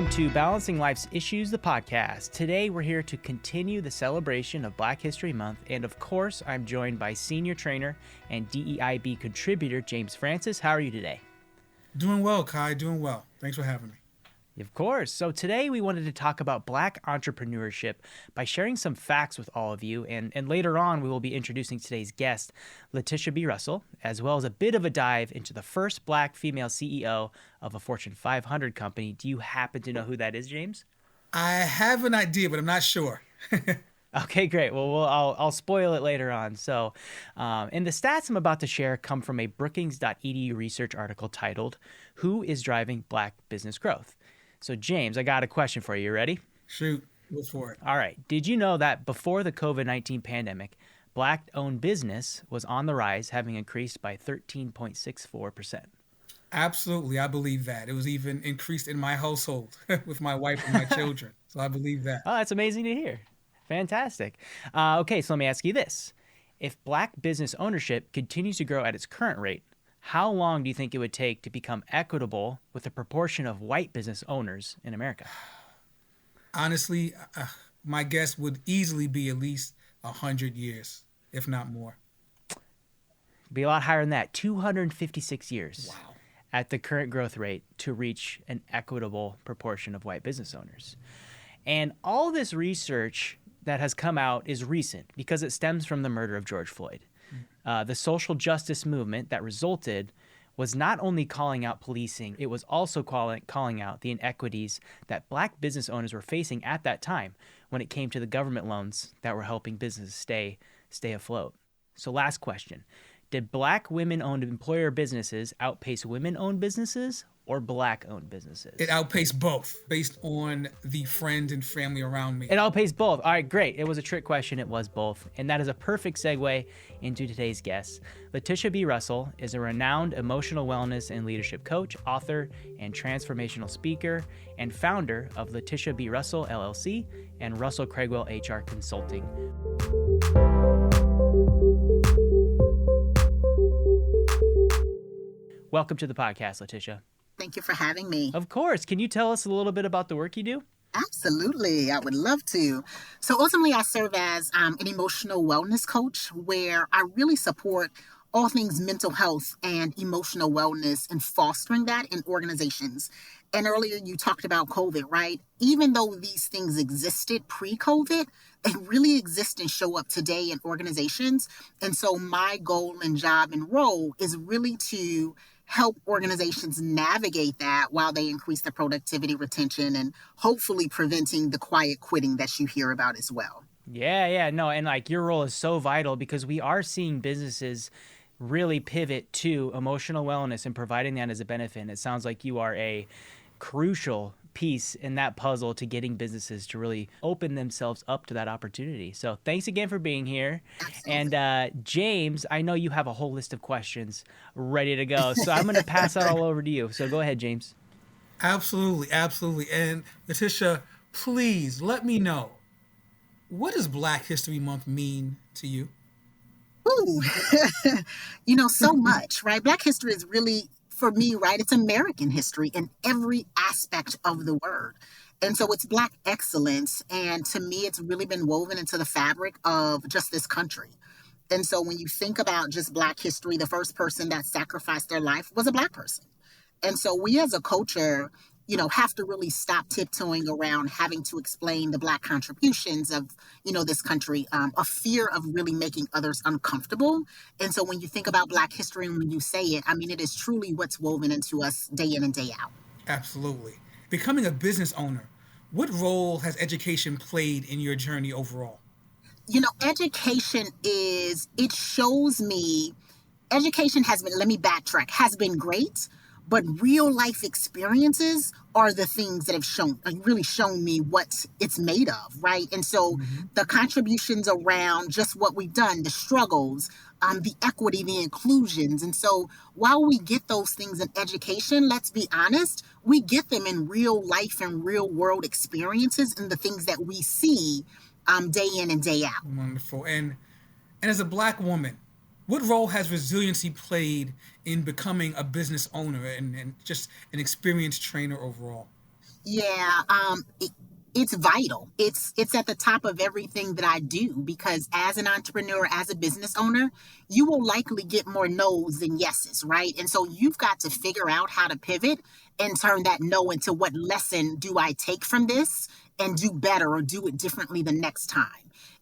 Welcome to Balancing Life's Issues, the podcast. Today, we're here to continue the celebration of Black History Month. And of course, I'm joined by senior trainer and DEIB contributor, James Francis. How are you today? Doing well, Kai. Doing well. Thanks for having me. Of course. So today we wanted to talk about Black entrepreneurship by sharing some facts with all of you. And later on, we will be introducing today's guest, Latisha B. Russell, as well as a bit of a dive into the first Black female CEO of a Fortune 500 company. Do you happen to know who that is, James? I have an idea, but I'm not sure. Okay, great. Well, I'll spoil it later on. So, and the stats I'm about to share come from a Brookings.edu research article titled, "Who is Driving Black Business Growth?" So, James, I got a question for you. You ready? Shoot, go for it. All right. Did you know that before the COVID-19 pandemic, Black-owned business was on the rise, having increased by 13.64%? Absolutely. I believe that. It was even increased in my household with my wife and my children. So I believe that. Oh, that's amazing to hear. Fantastic. Okay, so let me ask you this. If Black business ownership continues to grow at its current rate, how long do you think it would take to become equitable with the proportion of white business owners in America? Honestly, my guess would easily be at least 100 years, if not more. Be a lot higher than that, 256 years. Wow. At the current growth rate to reach an equitable proportion of white business owners. And all this research that has come out is recent because it stems from the murder of George Floyd. The social justice movement that resulted was not only calling out policing, it was also calling out the inequities that Black business owners were facing at that time when it came to the government loans that were helping businesses stay afloat. So last question. Did Black women-owned employer businesses outpace women-owned businesses or Black-owned businesses? It outpaced both based on the friends and family around me. It outpaced both. All right, great. It was a trick question. It was both. And that is a perfect segue into today's guest. Latisha B. Russell is a renowned emotional wellness and leadership coach, author, and transformational speaker, and founder of Latisha B. Russell, LLC, and Russell Craigwell HR Consulting. Welcome to the podcast, Latisha. Thank you for having me. Of course. Can you tell us a little bit about the work you do? Absolutely. I would love to. So ultimately, I serve as an emotional wellness coach where I really support all things mental health and emotional wellness and fostering that in organizations. And earlier you talked about COVID, right? Even though these things existed pre-COVID, they really exist and show up today in organizations. And so my goal and job and role is really to help organizations navigate that while they increase their productivity, retention, and hopefully preventing the quiet quitting that you hear about as well. Yeah. No, and like your role is so vital because we are seeing businesses really pivot to emotional wellness and providing that as a benefit. And it sounds like you are a crucial piece in that puzzle to getting businesses to really open themselves up to that opportunity. So thanks again for being here. Absolutely. And James, I know you have a whole list of questions ready to go. So I'm going to pass that all over to you. So go ahead, James. Absolutely. And Latisha, please let me know, what does Black History Month mean to you? Ooh, so much, right? Black history is really, for me, right, it's American history in every aspect of the word. And so it's Black excellence. And to me, it's really been woven into the fabric of just this country. And so when you think about just Black history, the first person that sacrificed their life was a Black person. And so we as a culture, have to really stop tiptoeing around having to explain the Black contributions of, this country, a fear of really making others uncomfortable. And so when you think about Black history and when you say it, it is truly what's woven into us day in and day out. Absolutely. Becoming a business owner, what role has education played in your journey overall? Education let me backtrack, has been great. But real life experiences are the things that have really shown me what it's made of, right? And so the contributions around just what we've done, the struggles, the equity, the inclusions. And so while we get those things in education, let's be honest, we get them in real life and real world experiences and the things that we see day in and day out. Wonderful. And as a Black woman, what role has resiliency played in becoming a business owner and just an experienced trainer overall? Yeah, it's vital. It's at the top of everything that I do because as an entrepreneur, as a business owner, you will likely get more no's than yeses, right? And so you've got to figure out how to pivot and turn that no into what lesson do I take from this and do better or do it differently the next time.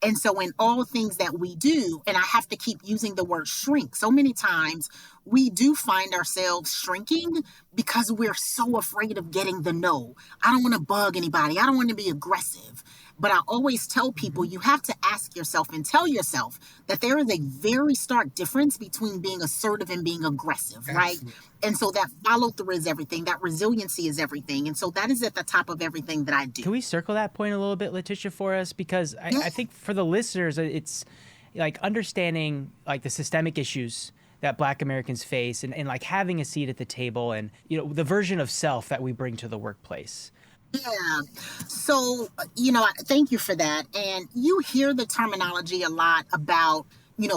And so, in all things that we do, and I have to keep using the word shrink, so many times we do find ourselves shrinking because we're so afraid of getting the no. I don't want to bug anybody, I don't want to be aggressive. But I always tell people you have to ask yourself and tell yourself that there is a very stark difference between being assertive and being aggressive, right? Absolutely. And so that follow through is everything, that resiliency is everything. And so that is at the top of everything that I do. Can we circle that point a little bit, Latisha, for us? Because Yeah. I think for the listeners, it's like understanding like the systemic issues that Black Americans face and like having a seat at the table and, you know, the version of self that we bring to the workplace. Yeah. So, thank you for that. And you hear the terminology a lot about,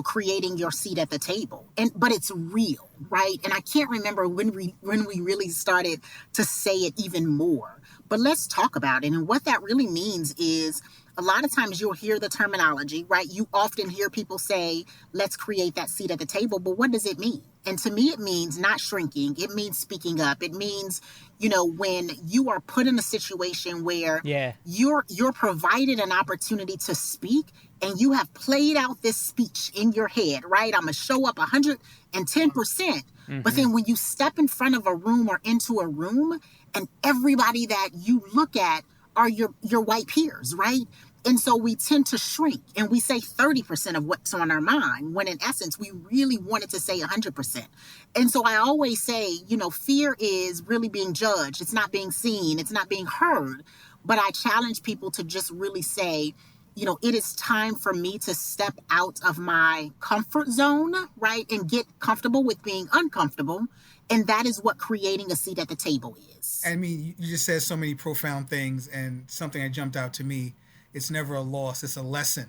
creating your seat at the table. But it's real, right? And I can't remember when we really started to say it even more. But let's talk about it. And what that really means is a lot of times you'll hear the terminology, right? You often hear people say, let's create that seat at the table. But what does it mean? And to me, it means not shrinking. It means speaking up. It means, when you are put in a situation where Yeah. you're provided an opportunity to speak and you have played out this speech in your head, right? I'm gonna show up 110%. But then when you step in front of a room or into a room and everybody that you look at are your white peers, right? And so we tend to shrink and we say 30% of what's on our mind, when in essence, we really wanted to say 100%. And so I always say, fear is really being judged. It's not being seen. It's not being heard. But I challenge people to just really say, it is time for me to step out of my comfort zone, right? And get comfortable with being uncomfortable. And that is what creating a seat at the table is. I mean, you just said so many profound things, and something that jumped out to me, it's never a loss, it's a lesson.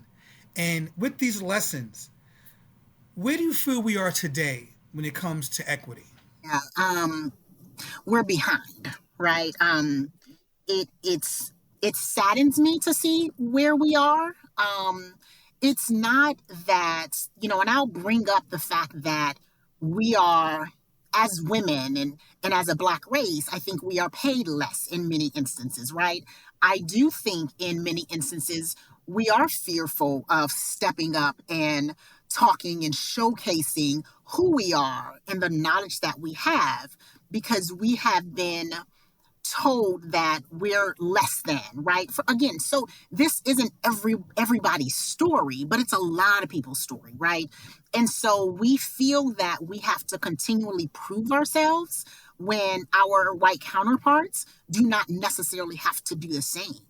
And with these lessons, where do you feel we are today when it comes to equity? Yeah, we're behind, right? It saddens me to see where we are. It's not that, and I'll bring up the fact that we are, as women and as a Black race, I think we are paid less in many instances, right? I do think in many instances we are fearful of stepping up and talking and showcasing who we are and the knowledge that we have because we have been told that we're less than, right? Again, so this isn't everybody's story, but it's a lot of people's story, right? And so we feel that we have to continually prove ourselves when our white counterparts do not necessarily have to do the same.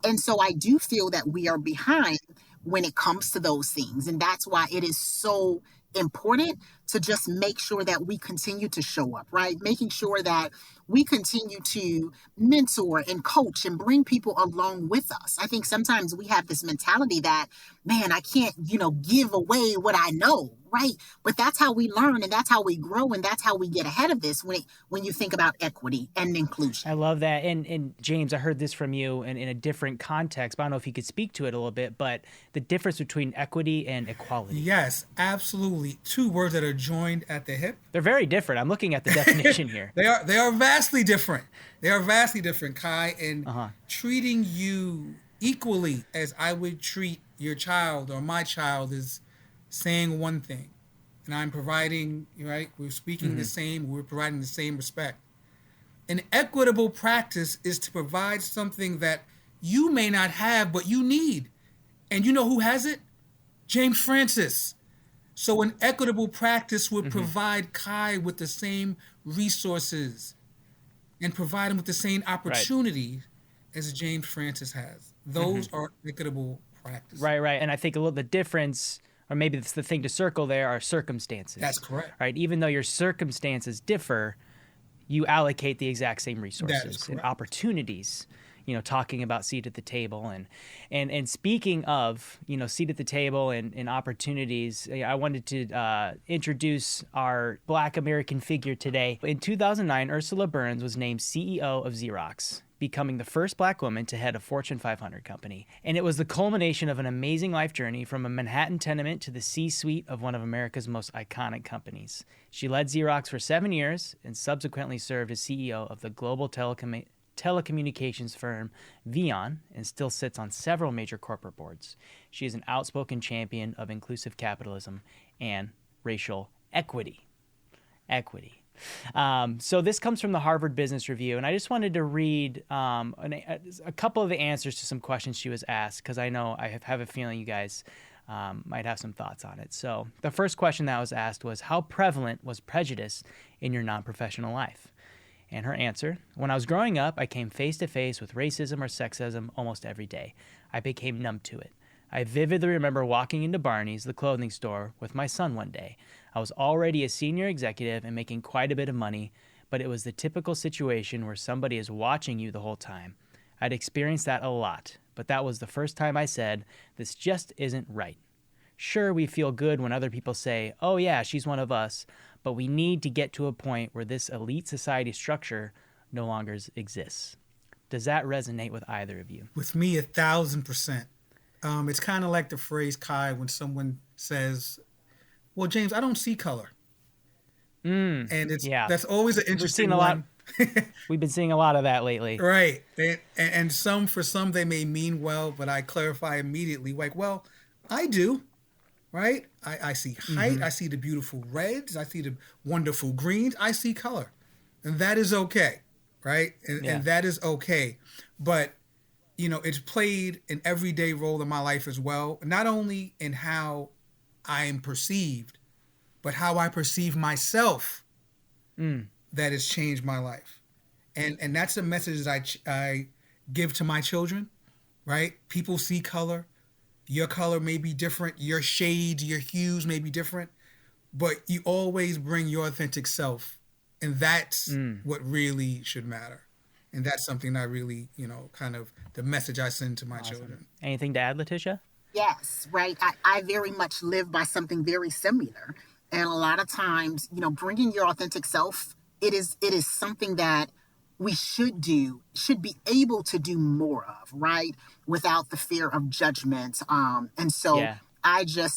And so I do feel that we are behind when it comes to those things. And that's why it is so important to just make sure that we continue to show up, right? Making sure that we continue to mentor and coach and bring people along with us. I think sometimes we have this mentality that, man, I can't, give away what I know, right? But that's how we learn and that's how we grow and that's how we get ahead of this when you think about equity and inclusion. I love that. And James, I heard this from you in a different context, but I don't know if you could speak to it a little bit, but the difference between equity and equality. Yes, absolutely. Two words that are joined at the hip. They're very different. I'm looking at the definition here. They are vastly different. They are vastly different, Kai, and treating you equally as I would treat your child or my child is saying one thing. And I'm providing, right? We're speaking the same, we're providing the same respect. An equitable practice is to provide something that you may not have, but you need. And you know who has it? James Francis. So an equitable practice would provide Kai with the same resources and provide him with the same opportunity as James Francis has. Those are equitable practices. Right. And I think a little the difference, or maybe it's the thing to circle there, are circumstances. That's correct. Right. Even though your circumstances differ, you allocate the exact same resources and opportunities. talking about seat at the table. And speaking of, seat at the table and opportunities, I wanted to introduce our Black American figure today. In 2009, Ursula Burns was named CEO of Xerox, becoming the first Black woman to head a Fortune 500 company. And it was the culmination of an amazing life journey from a Manhattan tenement to the C-suite of one of America's most iconic companies. She led Xerox for 7 years and subsequently served as CEO of the global telecommunications firm Vion and still sits on several major corporate boards. She is an outspoken champion of inclusive capitalism and racial equity. So this comes from the Harvard Business Review, and I just wanted to read a couple of the answers to some questions she was asked, because I know I have a feeling you guys might have some thoughts on it. So the first question that was asked was, how prevalent was prejudice in your non-professional life? And her answer, when I was growing up, I came face to face with racism or sexism almost every day. I became numb to it. I vividly remember walking into Barney's, the clothing store, with my son one day. I was already a senior executive and making quite a bit of money, but it was the typical situation where somebody is watching you the whole time. I'd experienced that a lot, but that was the first time I said, this just isn't right. Sure, we feel good when other people say, oh yeah, she's one of us, but we need to get to a point where this elite society structure no longer exists. Does that resonate with either of you? With me, 1,000%. It's kind of like the phrase, Kai, when someone says, well, James, I don't see color. And that's always an interesting one. We've been seeing a lot of that lately. Right. And for some, they may mean well, but I clarify immediately, like, well, I do. Right? I see height. I see the beautiful reds. I see the wonderful greens. I see color. And that is okay. Right? And that is okay. But, it's played an everyday role in my life as well. Not only in how I am perceived, but how I perceive myself that has changed my life. And that's a message that I give to my children, right? People see color. Your color may be different. Your shades, your hues may be different, but you always bring your authentic self. And that's what really should matter. And that's something I really, kind of the message I send to my children. Anything to add, Latisha? Yes, right. I very much live by something very similar. And a lot of times, bringing your authentic self, it is something that we should be able to do more of, right? Without the fear of judgment. And so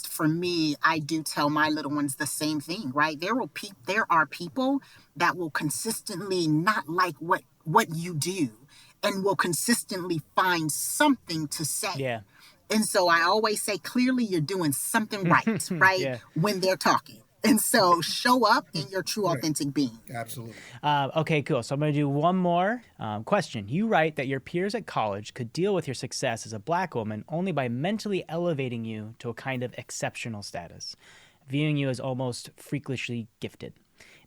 for me, I do tell my little ones the same thing, right? There are people that will consistently not like what you do and will consistently find something to say. Yeah. And so I always say, clearly you're doing something right, right? When they're talking. And so show up in your true authentic being. Absolutely. Okay, cool. So I'm going to do one more question. You write that your peers at college could deal with your success as a Black woman only by mentally elevating you to a kind of exceptional status, viewing you as almost freakishly gifted,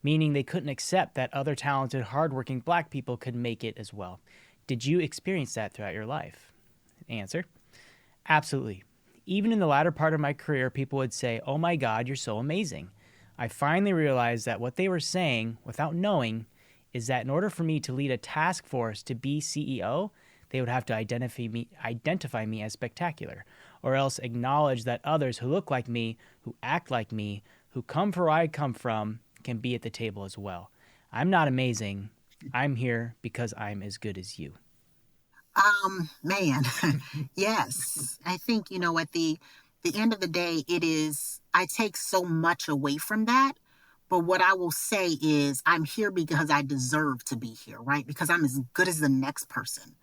meaning they couldn't accept that other talented, hardworking Black people could make it as well. Did you experience that throughout your life? Answer: absolutely. Even in the latter part of my career, people would say, oh my God, you're so amazing. I finally realized that what they were saying, without knowing, is that in order for me to lead a task force to be CEO, they would have to identify me as spectacular, or else acknowledge that others who look like me, who act like me, who come from where I come from, can be at the table as well. I'm not amazing. I'm here because I'm as good as you. Man, yes. I think, at the end of the day, I take so much away from that. But what I will say is I'm here because I deserve to be here, right? Because I'm as good as the next person.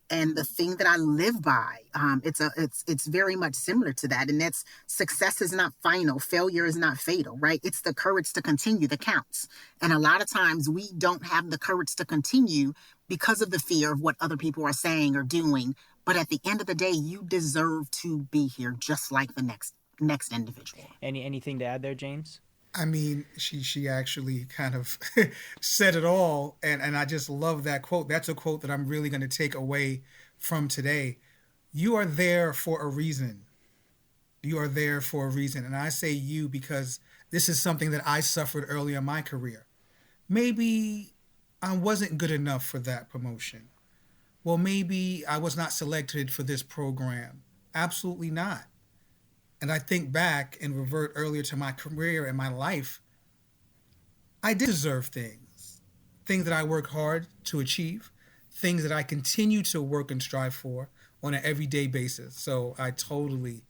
And the thing that I live by, it's very much similar to that. And that's success is not final. Failure is not fatal, right? It's the courage to continue that counts. And a lot of times we don't have the courage to continue because of the fear of what other people are saying or doing. But at the end of the day, you deserve to be here just like the next individual. Anything to add there, James? I mean, she actually kind of said it all. And I just love that quote. That's a quote that I'm really going to take away from today. You are there for a reason. You are there for a reason. And I say you because this is something that I suffered early in my career. Maybe I wasn't good enough for that promotion. well, maybe I was not selected for this program. Absolutely not. And I think back and revert earlier to my career and my life. I did deserve things that I work hard to achieve, things that I continue to work and strive for on an everyday basis. So that totally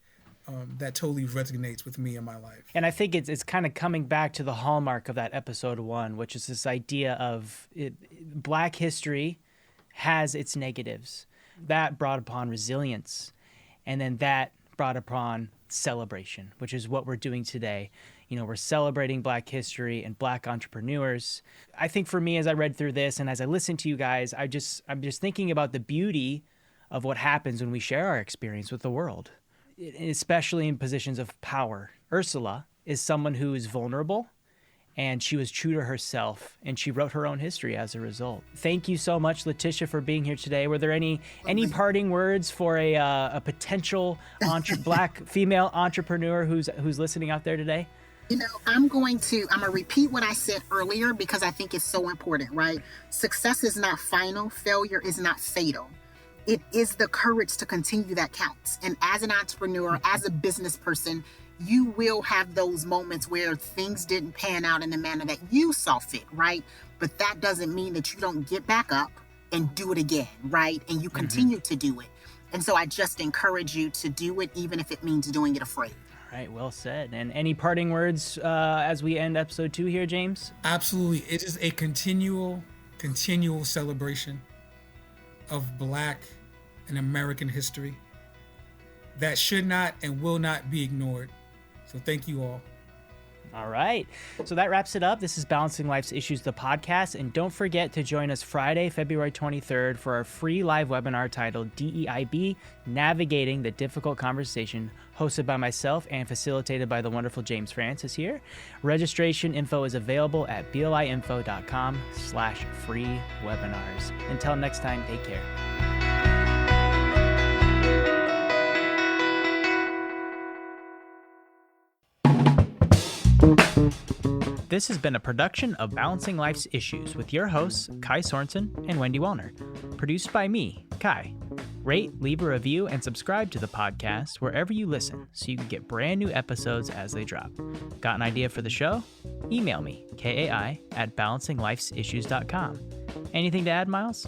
resonates with me in my life. And I think it's kind of coming back to the hallmark of that episode 1, which is this idea of Black history has its negatives. That brought upon resilience, and then that brought upon celebration, which is what we're doing today. We're celebrating Black history and Black entrepreneurs. I think for me, as I read through this and as I listen to you guys, I'm just thinking about the beauty of what happens when we share our experience with the world, especially in positions of power. Ursula is someone who is vulnerable, and she was true to herself, and she wrote her own history as a result. Thank you so much, Latisha, for being here today. Were there any parting words for a potential Black female entrepreneur who's listening out there today? I'm going to repeat what I said earlier because I think it's so important, right? Success is not final. Failure is not fatal. It is the courage to continue that counts. And as an entrepreneur, as a business person, you will have those moments where things didn't pan out in the manner that you saw fit, right? But that doesn't mean that you don't get back up and do it again, right? And you continue to do it. And so I just encourage you to do it, even if it means doing it afraid. All right, well said. And any parting words as we end episode 2 here, James? Absolutely. It is a continual celebration of Black and American history that should not and will not be ignored. So thank you all. All right. So that wraps it up. This is Balancing Life's Issues, the podcast. And don't forget to join us Friday, February 23rd for our free live webinar titled DEIB, Navigating the Difficult Conversation, hosted by myself and facilitated by the wonderful James Francis here. Registration info is available at bliinfo.com/free webinars. Until next time, take care. This has been a production of Balancing Life's Issues with your hosts, Kai Sorensen and Wendy Wallner. Produced by me, Kai. Rate, leave a review, and subscribe to the podcast wherever you listen so you can get brand new episodes as they drop. Got an idea for the show? Email me, kai@balancinglifesissues.com. Anything to add, Miles?